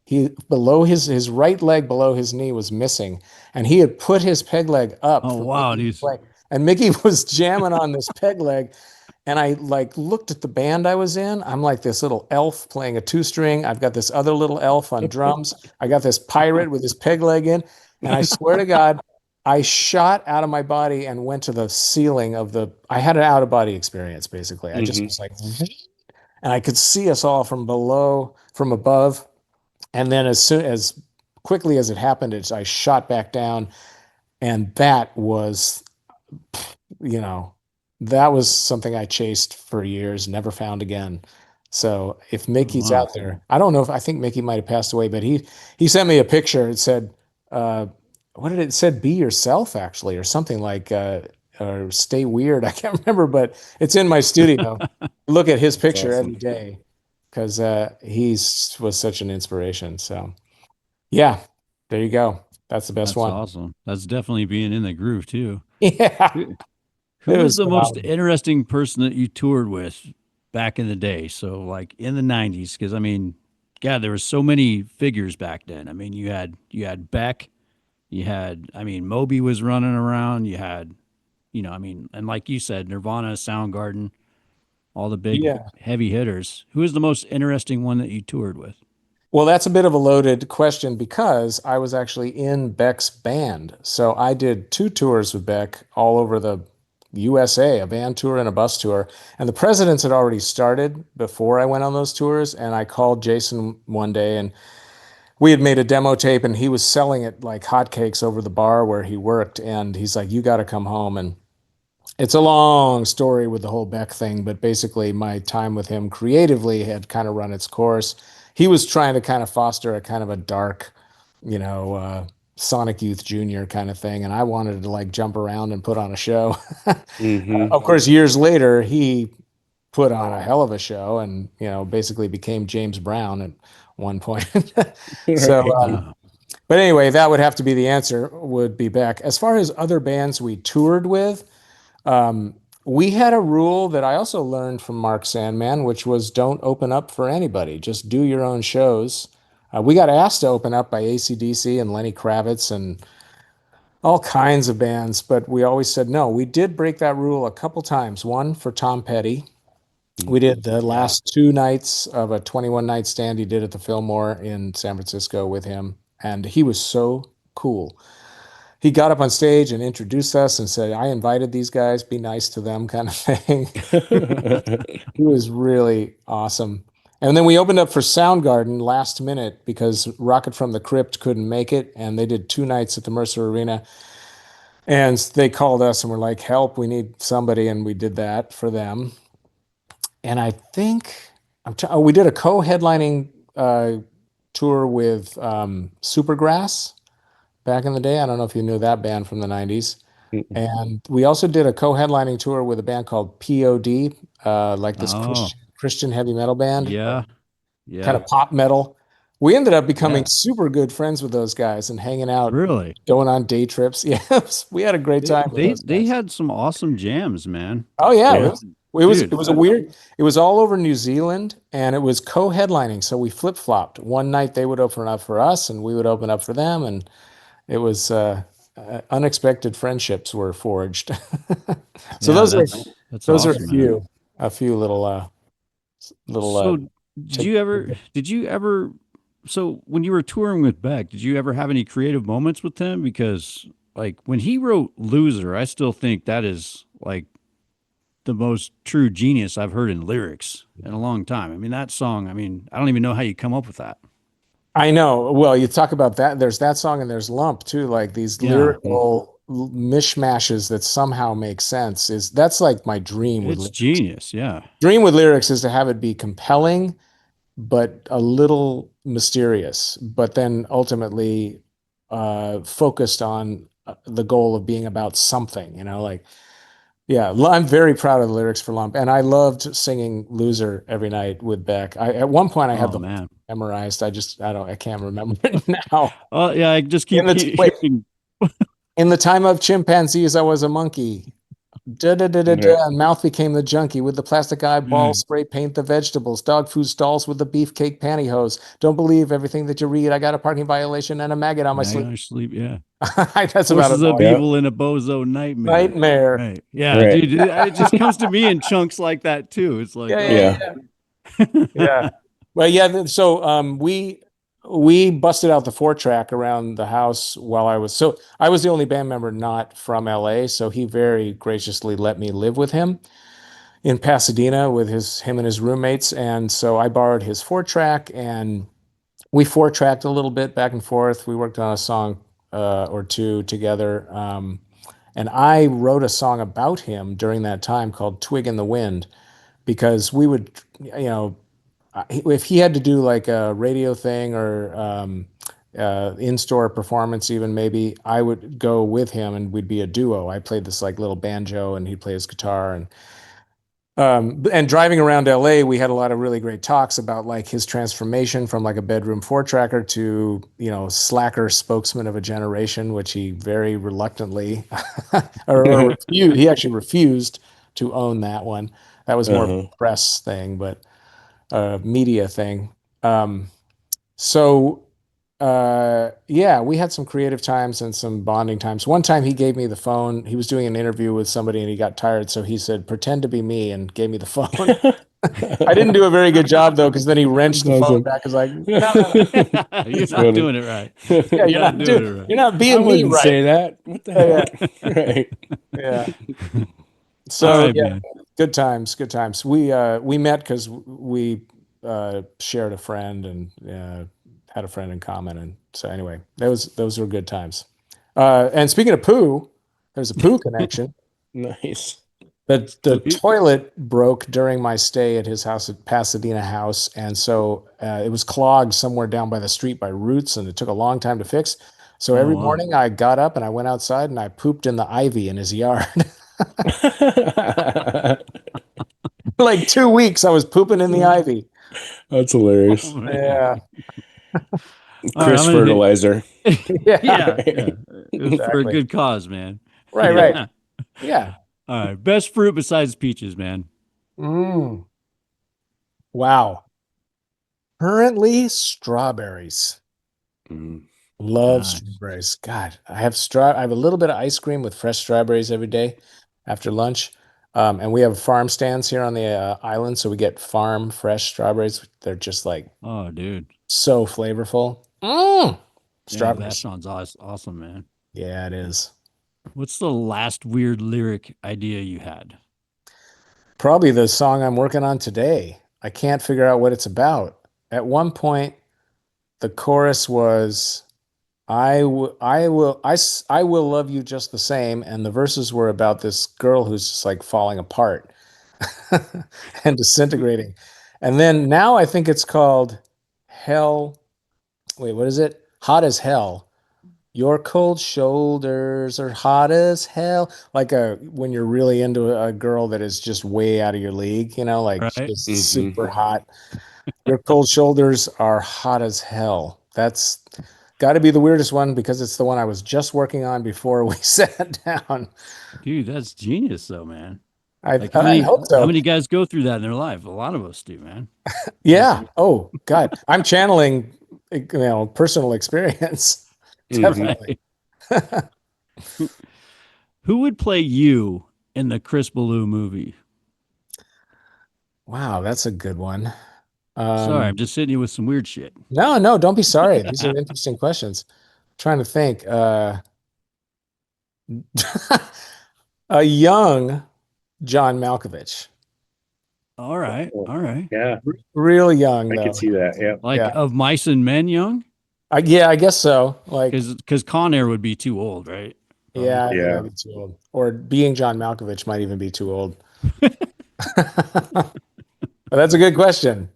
He below his right leg below his knee was missing, and he had put his peg leg up. Oh, for wow, Mickey to dude. play. And Mickey was jamming on this peg leg, and I like looked at the band I was in. I'm like this little elf playing a 2-string. I've got this other little elf on drums. I got this pirate with his peg leg in, and I swear to God, I shot out of my body and went to the ceiling of the. I had an out of body experience basically. I just was like, and I could see us all from below, from above. And then as quickly as it happened, I shot back down, and that was, that was something I chased for years, never found again. So if Mickey's Wow. out there, I don't know if I think Mickey might have passed away, but he sent me a picture. It said, what did it said? Be yourself, actually, or something like, or stay weird. I can't remember, but it's in my studio. Look at his picture awesome. every day because was such an inspiration. So yeah, there you go. That's the best That's one. awesome. That's definitely being in the groove too. Yeah. Who It was was the most phenomenal. interesting person that you toured with back in the day? So like in the 90s, because I mean, God, there were so many figures back then. I mean, you had Beck, I mean, Moby was running around, I mean, and like you said, Nirvana, Soundgarden, all the big Yeah. heavy hitters. Who was the most interesting one that you toured with? Well, that's a bit of a loaded question because I was actually in Beck's band. So I did 2 tours with Beck all over the USA, a van tour and a bus tour. And the Presidents had already started before I went on those tours. And I called Jason one day and we had made a demo tape and he was selling it like hotcakes over the bar where he worked. And he's like, you got to come home. And it's a long story with the whole Beck thing, but basically my time with him creatively had kind of run its course. He was trying to kind of foster a kind of a dark, Sonic Youth Junior kind of thing, and I wanted to like jump around and put on a show. Mm-hmm. Of course, years later, he put on a hell of a show, and basically became James Brown at one point. So, Right. but anyway, that would have to be the answer. Would be Beck. As far as other bands we toured with, we had a rule that I also learned from Mark Sandman, which was don't open up for anybody. Just do your own shows. We got asked to open up by AC/DC and Lenny Kravitz and all kinds of bands, but we always said no. We did break that rule a couple times. One for Tom Petty. We did the last 2 nights of a 21 night stand he did at the Fillmore in San Francisco with him, and he was so cool. He got up on stage and introduced us and said, I invited these guys, be nice to them, kind of thing. He was really awesome. And then we opened up for Soundgarden last minute because Rocket from the Crypt couldn't make it, and they did 2 nights at the Mercer Arena. And they called us and were like, help, we need somebody, and we did that for them. And I think we did a co-headlining tour with Supergrass back in the day. I don't know if you knew that band from the 90s. And we also did a co-headlining tour with a band called POD, like this Christian heavy metal band. Yeah. Kind of pop metal. We ended up becoming super good friends with those guys and hanging out. Really? Going on day trips. Yes, we had a great time. They had some awesome jams, man. Oh yeah. It was a weird, it was all over New Zealand, and it was co-headlining. So we flip-flopped. One night they would open up for us and we would open up for them. And it was unexpected friendships were forged. So those are awesome, a few little So did you ever so when you were touring with Beck, did you ever have any creative moments with him? Because like when he wrote Loser, I still think that is like the most true genius I've heard in lyrics in a long time. I mean, that song, I don't even know how you come up with that. I know. Well, you talk about that. There's that song and there's Lump too, like these lyrical mishmashes that somehow make sense. That's like my dream with It's genius, yeah. Dream with lyrics is to have it be compelling, but a little mysterious, but then ultimately focused on the goal of being about something, like. Yeah, I'm very proud of the lyrics for Lump, and I loved singing "Loser" every night with Beck. At one point I had the memorized. I can't remember it now. Oh yeah, I just keep in the time of chimpanzees, I was a monkey. And mouth became the junkie with the plastic eyeball. Spray paint the vegetables. Dog food stalls with the beefcake pantyhose. Don't believe everything that you read. I got a parking violation and a maggot on my sleep. Yeah. That's about Forces of evil in a bozo nightmare. Right. Yeah, right. Dude, it just comes to me in chunks like that too. It's like yeah. Well, yeah. So we busted out the 4-track around the house while I was the only band member not from LA, so he very graciously let me live with him in Pasadena with him and his roommates, and so I borrowed his 4-track and we 4-tracked a little bit back and forth. We worked on a song or two together, and I wrote a song about him during that time called "Twig in the Wind," because we would, if he had to do like a radio thing or in-store performance, even maybe, I would go with him and we'd be a duo. I played this like little banjo and he'd play his guitar, and driving around LA, we had a lot of really great talks about like his transformation from like a bedroom 4-tracker to, slacker spokesman of a generation, which he very reluctantly, he actually refused to own that one. That was more of a press thing, but media thing. We had some creative times and some bonding times. One time he gave me the phone. He was doing an interview with somebody and he got tired, so he said, pretend to be me, and gave me the phone. I didn't do a very good job though, because then he wrenched the phone back. He's like, no. You're not doing it right. Yeah, you're not doing it right. You're not being me right. Say that. What the heck? Right. Yeah. So good times. We met because we shared a friend and had a friend in common, and so anyway, those were good times. And speaking of poo, there's a poo connection. Nice. The toilet broke during my stay at his house at Pasadena House, and so it was clogged somewhere down by the street by roots, and it took a long time to fix. So every morning I got up and I went outside and I pooped in the ivy in his yard. Like 2 weeks, I was pooping in the ivy. That's hilarious. Oh, man. Yeah. All right, Chris I'm gonna do- fertilizer. Yeah. yeah. It was for a Exactly. good cause, man. Right, right. Yeah. All right. Best fruit besides peaches, man. Mm. Wow. Currently, strawberries. Mm. Love Nice. strawberries. God, I have a little bit of ice cream with fresh strawberries every day after lunch. And we have farm stands here on the island, so we get farm fresh strawberries. They're just like Oh, dude. so flavorful. Yeah, that Strawberries. sounds awesome, man. Yeah, it is. What's the last weird lyric idea you had? Probably the song I'm working on today. I can't figure out what it's about. At one point, the chorus was I will love you just the same, and the verses were about this girl who's just like falling apart and disintegrating. And then now I think it's called Hell. Wait, what is it? Hot as Hell. Your cold shoulders are hot as hell. Like when you're really into a girl that is just way out of your league, like Right? just super hot. Your cold shoulders are hot as hell. That's got to be the weirdest one because it's the one I was just working on before we sat down. Dude, that's genius, though, man. I, Like, I hope how so. many guys go through that in their life? A lot of us do, man. Yeah. Oh, God. I'm channeling, personal experience. Definitely. Who would play you in the Chris Ballew movie? Wow, that's a good one. Sorry, I'm just hitting you with some weird shit. No, don't be sorry. These are interesting questions. Trying to think. A young John Malkovich. All right. All right. Yeah, Real young, I though. can see that. Yeah. Like Yeah. of Mice and Men young? Yeah, I guess so. Like, Because Con Air would be too old, right? yeah, I think Yeah. that'd be too old. Or being John Malkovich might even be too old. But that's a good question.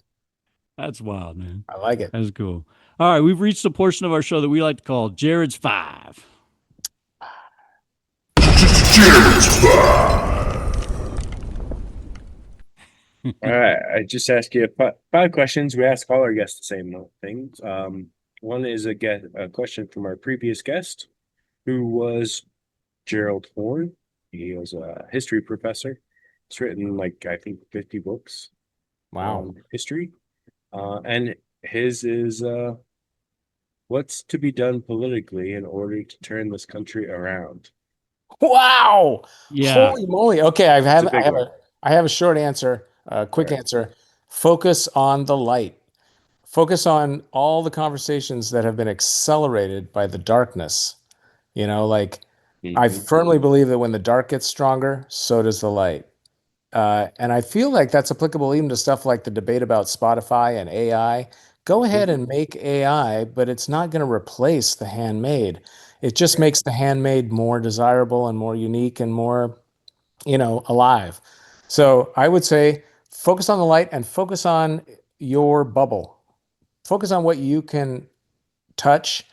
That's wild, man. I like it. That's cool. All right, we've reached a portion of our show that we like to call Jared's Five. All right. I just asked you five questions. We ask all our guests the same things. One is a question from our previous guest, who was Gerald Horn. He was a history professor. He's written I think 50 books Wow. on history. And his is what's to be done politically in order to turn this country around? Wow. Yeah. Holy moly. Okay, I big one. have a short answer, a quick Right. answer. Focus on the light. Focus on all the conversations that have been accelerated by the darkness. I firmly believe that when the dark gets stronger, so does the light. And I feel like that's applicable even to stuff like the debate about Spotify and AI. Go ahead and make AI, but it's not going to replace the handmade. It just makes the handmade more desirable and more unique and more, alive. So I would say focus on the light and focus on your bubble. Focus on what you can touch,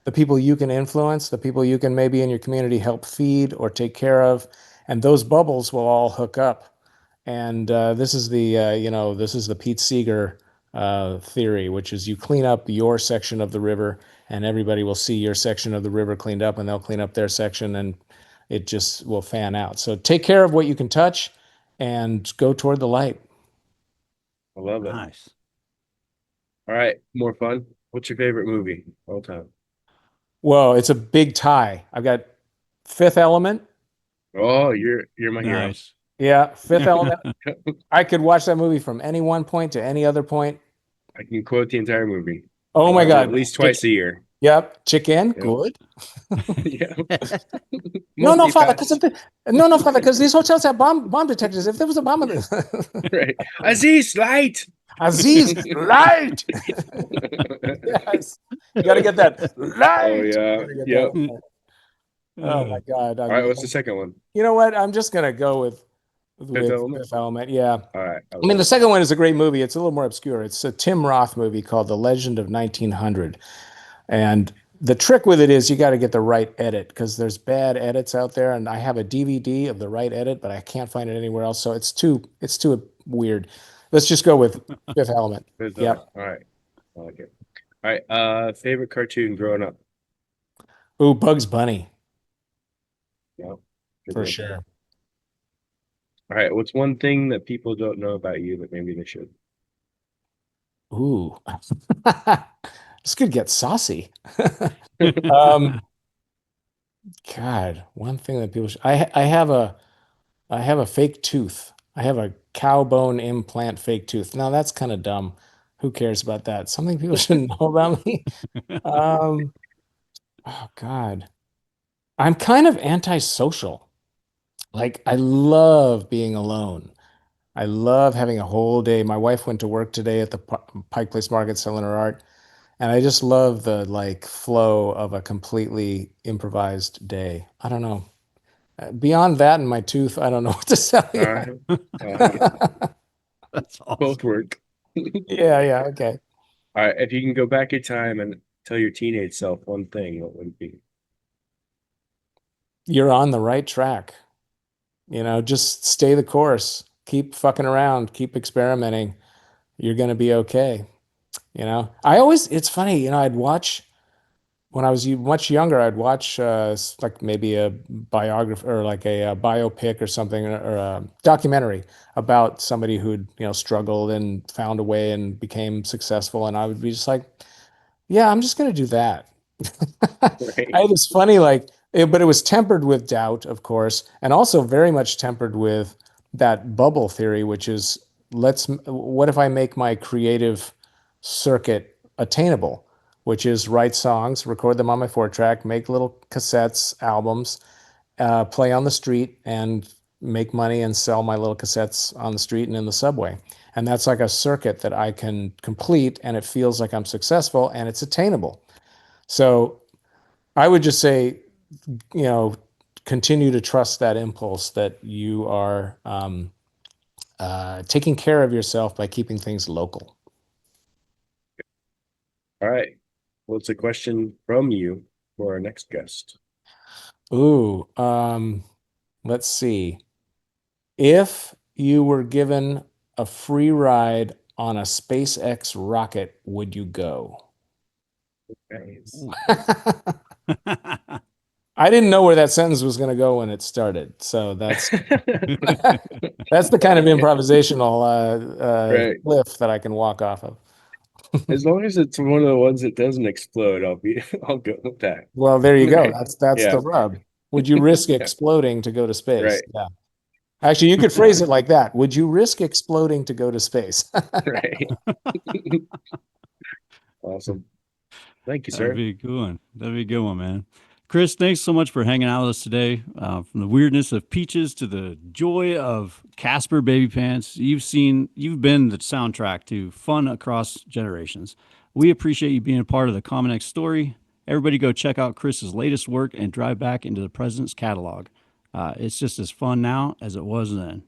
the people you can influence, the people you can maybe in your community help feed or take care of, and those bubbles will all hook up. And this is the Pete Seeger theory, which is you clean up your section of the river, and everybody will see your section of the river cleaned up, and they'll clean up their section, and it just will fan out. So take care of what you can touch, and go toward the light. I love it. Nice. All right, more fun. What's your favorite movie of all time? Whoa, it's a big tie. I've got Fifth Element. Oh, you're my hero. Nice. Yeah, Fifth Element. I could watch that movie from any one point to any other point. I can quote the entire movie. Oh my God. At least twice a year. Yep. Chicken. Yep. Good. Yeah. No, Father, Multifaceted. because these hotels have bomb detectors. If there was a bomb in this. Right. Aziz, light. Aziz, light. Yes. You got to get that light. Oh, yeah. Gotta get Yep. that. Oh my God. All right, what's the second one? You know what? I'm just gonna go with Element? Fifth Element. Yeah. All right. I mean, the second one is a great movie. It's a little more obscure. It's a Tim Roth movie called The Legend of 1900. And the trick with it is you got to get the right edit because there's bad edits out there. And I have a DVD of the right edit, but I can't find it anywhere else. So it's too weird. Let's just go with Fifth Element. Yep. All right. I like it. All right. Favorite cartoon growing up? Ooh, Bugs Bunny No. for sure. All right. What's one thing that people don't know about you that maybe they should? Ooh, this could get saucy. Um, God, one thing that people should, I have a fake tooth. I have a cow bone implant fake tooth. Now that's kind of dumb. Who cares about that? Something people should know about me. Um, oh God. I'm kind of antisocial. Like I love being alone. I love having a whole day. My wife went to work today at the Pike Place Market selling her art, and I just love the like flow of a completely improvised day. I don't know. Beyond that and my tooth, I don't know what to tell All you. right. I like it. That's awesome. Both work. Yeah, okay. All right. If you can go back in time and tell your teenage self one thing, what would it be? You're on the right track. Just stay the course. Keep fucking around, keep experimenting. You're going to be okay. It's funny, I'd watch when I was much younger, I'd watch like maybe a biography or like a biopic or something or a documentary about somebody who'd, struggled and found a way and became successful. And I would be just like, yeah, I'm just going to do that. Right. I had this funny, but it was tempered with doubt, of course, and also very much tempered with that bubble theory, which is what if I make my creative circuit attainable, which is write songs, record them on my 4-track, make little cassettes, albums, play on the street, and make money and sell my little cassettes on the street and in the subway. And that's like a circuit that I can complete, and it feels like I'm successful, and it's attainable. So I would just say, continue to trust that impulse that you are taking care of yourself by keeping things local. All right. Well, it's a question from you for our next guest. Ooh, let's see. If you were given a free ride on a SpaceX rocket, would you go? Nice. I didn't know where that sentence was going to go when it started, so that's the kind of improvisational Right. cliff that I can walk off of. As long as it's one of the ones that doesn't explode, I'll go with that. Well, there you go. Right. That's Yeah. the rub. Would you risk exploding to go to space? Right. Yeah. Actually, you could phrase it like that. Would you risk exploding to go to space? Right. Awesome. Thank you, sir. That'd be a good one. That'd be a good one, man. Chris, thanks so much for hanging out with us today. From the weirdness of peaches to the joy of Caspar Babypants, you've been the soundtrack to fun across generations. We appreciate you being a part of the Common X story. Everybody go check out Chris's latest work and drive back into the President's catalog. It's just as fun now as it was then.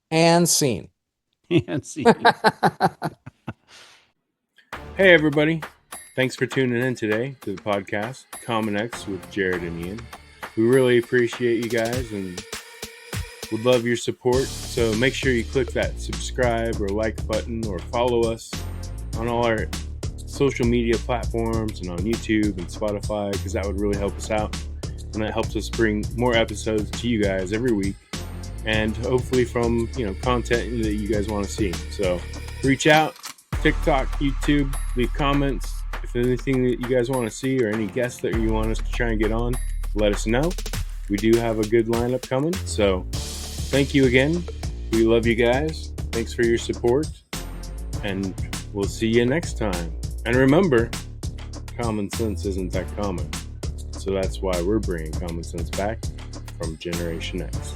And scene. And see. Hey, everybody. Thanks for tuning in today to the podcast, Common X with Jared and Ian. We really appreciate you guys and would love your support. So make sure you click that subscribe or like button or follow us on all our social media platforms and on YouTube and Spotify, because that would really help us out. And that helps us bring more episodes to you guys every week, and hopefully from content that you guys want to see. So reach out, TikTok, YouTube, leave comments. If there's anything that you guys want to see or any guests that you want us to try and get on, let us know. We do have a good lineup coming. So thank you again. We love you guys. Thanks for your support, and we'll see you next time. And remember, common sense isn't that common. So that's why we're bringing common sense back from Generation X.